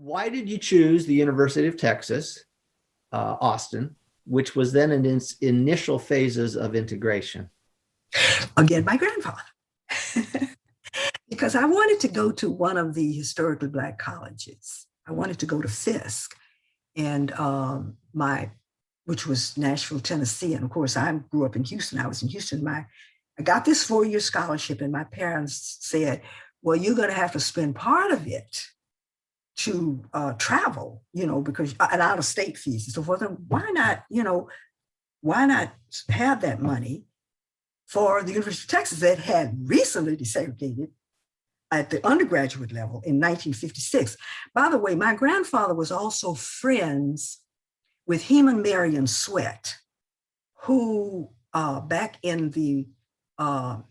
Why did you choose the University of Texas, Austin, which was then in its initial phases of integration? Again, my grandfather. Because I wanted to go to one of the historically Black colleges. I wanted to go to Fisk, and which was Nashville, Tennessee. And of course, I grew up in Houston. I was in Houston. I got this 4-year scholarship, and my parents said, "Well, you're going to have to spend part of it to travel, because and out of state fees and so forth. And why not have that money for the University of Texas that had recently desegregated at the undergraduate level in 1956. By the way, my grandfather was also friends with Heman Marion Sweat, who back in the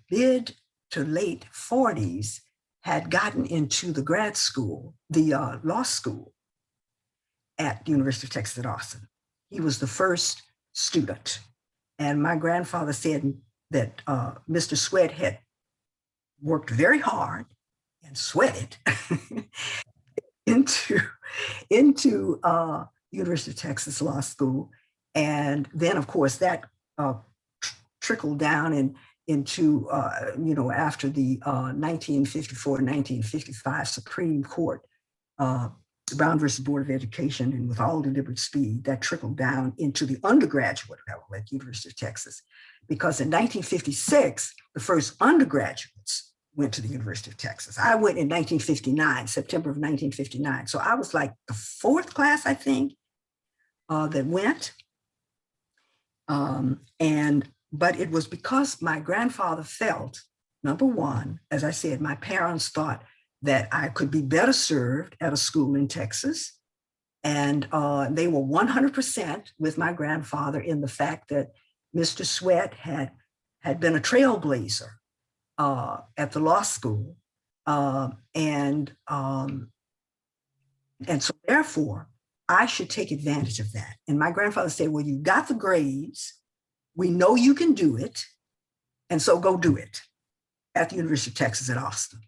mid to late 40s had gotten into the grad school, the law school at the University of Texas at Austin. He was the first student. And my grandfather said that Mr. Sweat had worked very hard and sweated into University of Texas Law School. And then, of course, that trickled down into, after the 1954-1955 Supreme Court, Brown versus Board of Education, and with all deliberate speed, that trickled down into the undergraduate level at University of Texas. Because in 1956, the first undergraduates went to the University of Texas. I went in 1959, September of 1959. So I was like the fourth class, I think, that went. But it was because my grandfather felt, number one, as I said, my parents thought that I could be better served at a school in Texas. And they were 100% with my grandfather in the fact that Mr. Sweat had been a trailblazer at the law school. And so therefore, I should take advantage of that. And my grandfather said, well, you got the grades. We know you can do it. And so go do it at the University of Texas at Austin.